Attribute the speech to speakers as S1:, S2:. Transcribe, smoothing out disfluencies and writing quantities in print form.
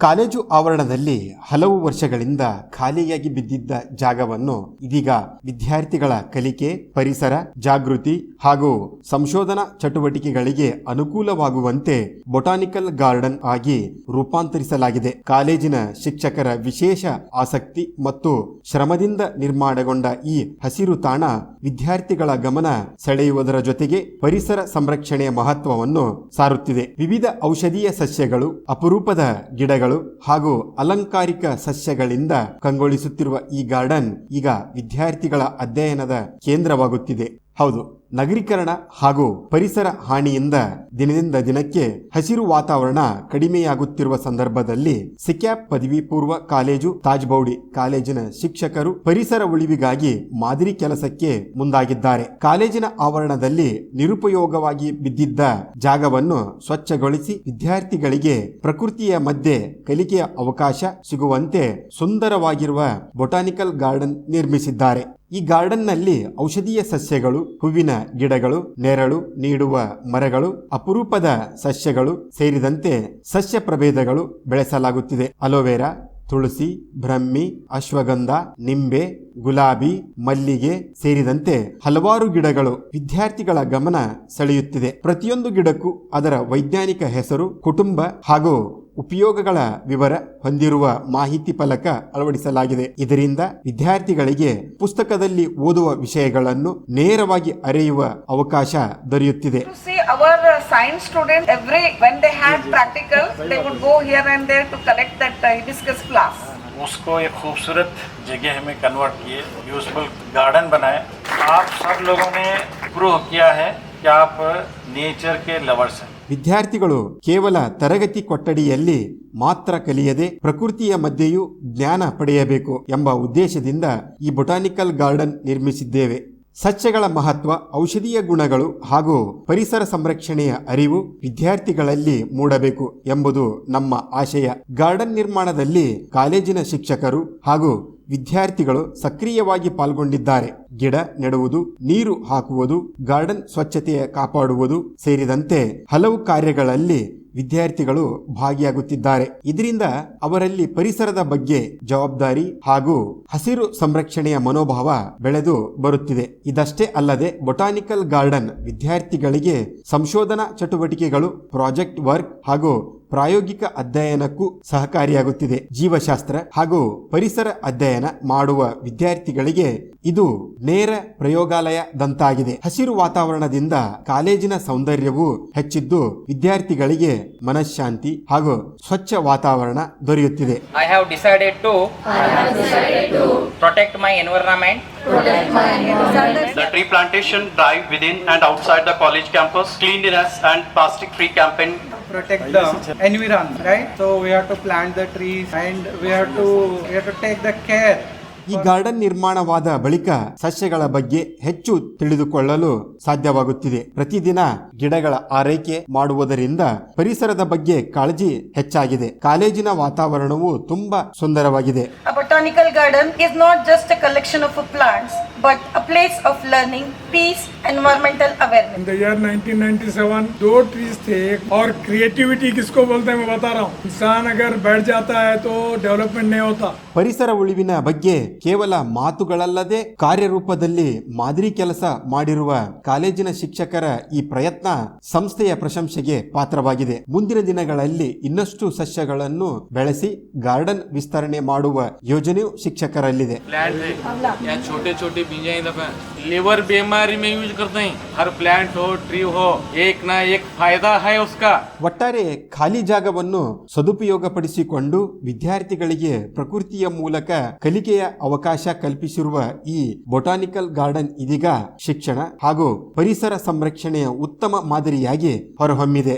S1: College ಆವರಣದಲ್ಲಿ ಹಲವು ವರ್ಷಗಳಿಂದ ಖಾಲಿಯಾಗಿ ಬಿದ್ದಿದ್ದ ಜಾಗವನ್ನು ಇದೀಗ ವಿದ್ಯಾರ್ಥಿಗಳ ಕಲಿಕೆ, ಪರಿಸರ ಜಾಗೃತಿ ಹಾಗೂ ಸಂಶೋಧನಾ ಚಟುವಟಿಕೆಗಳಿಗೆ ಅನುಕೂಲವಾಗುವಂತೆ ಬೊಟಾನಿಕಲ್ ಗಾರ್ಡನ್ ಆಗಿ ರೂಪಾಂತರಿಸಲಾಗಿದೆ. ಕಾಲೇಜಿನ ಶಿಕ್ಷಕರ ವಿಶೇಷ ಆಸಕ್ತಿ ಮತ್ತು ಶ್ರಮದಿಂದ ನಿರ್ಮಾಣಗೊಂಡ ಈ ಹಸಿರು ತಾಣ ವಿದ್ಯಾರ್ಥಿಗಳ ಗಮನ ಸೆಳೆಯುವುದರ ಜೊತೆಗೆ ಪರಿಸರ ಸಂರಕ್ಷಣೆಯ ಮಹತ್ವವನ್ನು ಸಾರುತ್ತಿದೆ. ವಿವಿಧ ಔಷಧೀಯ ಸಸ್ಯಗಳು, ಅಪರೂಪದ ಗಿಡಗಳು ಹಾಗೂ ಅಲಂಕಾರಿಕ ಸಸ್ಯಗಳಿಂದ ಕಂಗೊಳಿಸುತ್ತಿರುವ ಈ ಗಾರ್ಡನ್ ಈಗ ವಿದ್ಯಾರ್ಥಿಗಳ ಅಧ್ಯಯನದ ಕೇಂದ್ರವಾಗುತ್ತಿದೆ. ಹೌದು, ನಗರೀಕರಣ ಹಾಗೂ ಪರಿಸರ ಹಾನಿಯಿಂದ ದಿನದಿಂದ ದಿನಕ್ಕೆ ಹಸಿರು ವಾತಾವರಣ ಕಡಿಮೆಯಾಗುತ್ತಿರುವ ಸಂದರ್ಭದಲ್ಲಿ ಸಿಕ್ಯಾಪ್ ಪದವಿ ಪೂರ್ವ ಕಾಲೇಜು ತಾಜ್ಬೌಡಿ ಕಾಲೇಜಿನ ಶಿಕ್ಷಕರು ಪರಿಸರ ಉಳಿವಿಗಾಗಿ ಮಾದರಿ ಕೆಲಸಕ್ಕೆ ಮುಂದಾಗಿದ್ದಾರೆ. ಕಾಲೇಜಿನ ಆವರಣದಲ್ಲಿ ನಿರುಪಯೋಗವಾಗಿ ಬಿದ್ದಿದ್ದ ಜಾಗವನ್ನು ಸ್ವಚ್ಛಗೊಳಿಸಿ ವಿದ್ಯಾರ್ಥಿಗಳಿಗೆ ಪ್ರಕೃತಿಯ ಮಧ್ಯೆ ಕಲಿಕೆಯ ಅವಕಾಶ ಸಿಗುವಂತೆ ಸುಂದರವಾಗಿರುವ ಬೊಟಾನಿಕಲ್ ಗಾರ್ಡನ್ ನಿರ್ಮಿಸಿದ್ದಾರೆ. ಈ ಗಾರ್ಡನ್ನಲ್ಲಿ ಔಷಧೀಯ ಸಸ್ಯಗಳು, ಹೂವಿನ ಗಿಡಗಳು, ನೆರಳು ನೀಡುವ ಮರಗಳು, ಅಪರೂಪದ ಸಸ್ಯಗಳು ಸೇರಿದಂತೆ ಸಸ್ಯ ಪ್ರಭೇದಗಳು ಬೆಳೆಸಲಾಗುತ್ತಿದೆ. ಅಲೋವೆರಾ, ತುಳಸಿ, ಬ್ರಹ್ಮಿ, ಅಶ್ವಗಂಧ, ನಿಂಬೆ, ಗುಲಾಬಿ, ಮಲ್ಲಿಗೆ ಸೇರಿದಂತೆ ಹಲವಾರು ಗಿಡಗಳು ವಿದ್ಯಾರ್ಥಿಗಳ ಗಮನ ಸೆಳೆಯುತ್ತಿದೆ. ಪ್ರತಿಯೊಂದು ಗಿಡಕ್ಕೂ ಅದರ ವೈಜ್ಞಾನಿಕ ಹೆಸರು, ಕುಟುಂಬ ಹಾಗೂ ಉಪಯೋಗಗಳ ವಿವರ ಹೊಂದಿರುವ ಮಾಹಿತಿ ಫಲಕ ಅಳವಡಿಸಲಾಗಿದೆ. ಇದರಿಂದ ವಿದ್ಯಾರ್ಥಿಗಳಿಗೆ ಪುಸ್ತಕದಲ್ಲಿ ಓದುವ ವಿಷಯಗಳನ್ನು ನೇರವಾಗಿ ಅರಿಯುವ ಅವಕಾಶ ದೊರೆಯುತ್ತಿದೆ.
S2: Our science students, when they had practical, they would go here and there to collect that hibiscus flowers.
S3: उसको एक खूबसूरत जगह में कन्वर्ट किए, यूजफुल गार्डन बनाए. आप सब लोगों ने प्रूव किया है कि आप नेचर के लवर्स हैं.
S1: ವಿದ್ಯಾರ್ಥಿಗಳು ಕೇವಲ ತರಗತಿ ಕೊಠಡಿಯಲ್ಲಿ ಮಾತ್ರ ಕಲಿಯದೆ ಪ್ರಕೃತಿಯ ಮಧ್ಯೆಯೂ ಜ್ಞಾನ ಪಡೆಯಬೇಕು ಎಂಬ ಉದ್ದೇಶದಿಂದ ಈ ಬೊಟಾನಿಕಲ್ ಗಾರ್ಡನ್ ನಿರ್ಮಿಸಿದ್ದೇವೆ. ಸಸ್ಯಗಳ ಮಹತ್ವ, ಔಷಧೀಯ ಗುಣಗಳು ಹಾಗೂ ಪರಿಸರ ಸಂರಕ್ಷಣೆಯ ಅರಿವು ವಿದ್ಯಾರ್ಥಿಗಳಲ್ಲಿ ಮೂಡಬೇಕು ಎಂಬುದು ನಮ್ಮ ಆಶಯ. ಗಾರ್ಡನ್ ನಿರ್ಮಾಣದಲ್ಲಿ ಕಾಲೇಜಿನ ಶಿಕ್ಷಕರು ಹಾಗೂ ವಿದ್ಯಾರ್ಥಿಗಳು ಸಕ್ರಿಯವಾಗಿ ಪಾಲ್ಗೊಂಡಿದ್ದಾರೆ. ಗಿಡ ನೆಡುವುದು, ನೀರು ಹಾಕುವುದು, ಗಾರ್ಡನ್ ಸ್ವಚ್ಛತೆಯ ಕಾಪಾಡುವುದು ಸೇರಿದಂತೆ ಹಲವು ಕಾರ್ಯಗಳಲ್ಲಿ ವಿದ್ಯಾರ್ಥಿಗಳು ಭಾಗಿಯಾಗುತ್ತಿದ್ದಾರೆ. ಇದರಿಂದ ಅವರಲ್ಲಿ ಪರಿಸರದ ಬಗ್ಗೆ ಜವಾಬ್ದಾರಿ ಹಾಗೂ ಹಸಿರು ಸಂರಕ್ಷಣೆಯ ಮನೋಭಾವ ಬೆಳೆದು ಬರುತ್ತಿದೆ. ಇದಷ್ಟೇ ಅಲ್ಲದೆ ಬೊಟಾನಿಕಲ್ ಗಾರ್ಡನ್ ವಿದ್ಯಾರ್ಥಿಗಳಿಗೆ ಸಂಶೋಧನಾ ಚಟುವಟಿಕೆಗಳು, ಪ್ರಾಜೆಕ್ಟ್ ವರ್ಕ್ ಹಾಗೂ ಪ್ರಾಯೋಗಿಕ ಅಧ್ಯಯನಕ್ಕೂ ಸಹಕಾರಿಯಾಗುತ್ತಿದೆ. ಜೀವಶಾಸ್ತ್ರ ಹಾಗೂ ಪರಿಸರ ಅಧ್ಯಯನ ಮಾಡುವ ವಿದ್ಯಾರ್ಥಿಗಳಿಗೆ ಇದು ನೇರ ಪ್ರಯೋಗಾಲಯದಂತಾಗಿದೆ. ಹಸಿರು ವಾತಾವರಣದಿಂದ ಕಾಲೇಜಿನ ಸೌಂದರ್ಯವೂ ಹೆಚ್ಚಿದ್ದು ವಿದ್ಯಾರ್ಥಿಗಳಿಗೆ ಮನಃಶಾಂತಿ ಹಾಗೂ ಸ್ವಚ್ಛ ವಾತಾವರಣ ದೊರೆಯುತ್ತಿದೆ.
S4: I have decided to protect my environment.
S5: The tree plantation drive within and outside the college campus, cleanliness and plastic free campaign.
S6: Protect the environment, right? So we have to plant the trees and we have to take the care.
S1: ಈ garden ನಿರ್ಮಾಣವಾದ ಬಳಿಕ ಸಸ್ಯಗಳ ಬಗ್ಗೆ ಹೆಚ್ಚು ತಿಳಿದುಕೊಳ್ಳಲು ಸಾಧ್ಯವಾಗುತ್ತಿದೆ. ಪ್ರತಿದಿನ ಗಿಡಗಳ ಆರೈಕೆ ಮಾಡುವುದರಿಂದ ಪರಿಸರದ ಬಗ್ಗೆ ಕಾಳಜಿ ಹೆಚ್ಚಾಗಿದೆ. ಕಾಲೇಜಿನ ವಾತಾವರಣವು ತುಂಬಾ ಸುಂದರವಾಗಿದೆ.
S2: A botanical garden is not just a collection of plants, but a place of learning, peace, environmental awareness.
S7: In the year 1997 दो ट्रीज थे. और क्रिएटिविटी किसको बोलते हैं मैं बता रहा हूँ. इंसान अगर बैठ जाता है तो डेवलपमेंट नहीं होता.
S1: ಪರಿಸರ ಉಳಿವಿನ ಬಗ್ಗೆ ಕೇವಲ ಮಾತುಗಳಲ್ಲದೆ ಕಾರ್ಯರೂಪದಲ್ಲಿ ಮಾದರಿ ಕೆಲಸ ಮಾಡಿರುವ ಕಾಲೇಜಿನ ಶಿಕ್ಷಕರ ಈ ಪ್ರಯತ್ನ ಸಂಸ್ಥೆಯ ಪ್ರಶಂಸೆಗೆ ಪಾತ್ರವಾಗಿದೆ. ಮುಂದಿನ ದಿನಗಳಲ್ಲಿ ಇನ್ನಷ್ಟು ಸಸ್ಯಗಳನ್ನು ಬೆಳೆಸಿ ಗಾರ್ಡನ್ ವಿಸ್ತರಣೆ ಮಾಡುವ ಯೋಜನೆಯು ಶಿಕ್ಷಕರಲ್ಲಿದೆ.
S8: छोटे छोटे बीज लीवर बीमारी में यूज करते हैं. हर प्लांट हो, ट्री हो, एक ना एक फायदा है उसका.
S1: ಒಟ್ಟಾರೆ ಖಾಲಿ ಜಾಗವನ್ನು ಸದುಪಯೋಗಪಡಿಸಿಕೊಂಡು ವಿದ್ಯಾರ್ಥಿಗಳಿಗೆ ಪ್ರಕೃತಿಯ ಮೂಲಕ ಕಲಿಕೆಯ ಅವಕಾಶ ಕಲ್ಪಿಸಿರುವ ಈ ಬೊಟಾನಿಕಲ್ ಗಾರ್ಡನ್ ಇದೀಗ ಶಿಕ್ಷಣ ಹಾಗೂ ಪರಿಸರ ಸಂರಕ್ಷಣೆಯ ಉತ್ತಮ ಮಾದರಿಯಾಗಿ ಹೊರಹೊಮ್ಮಿದೆ.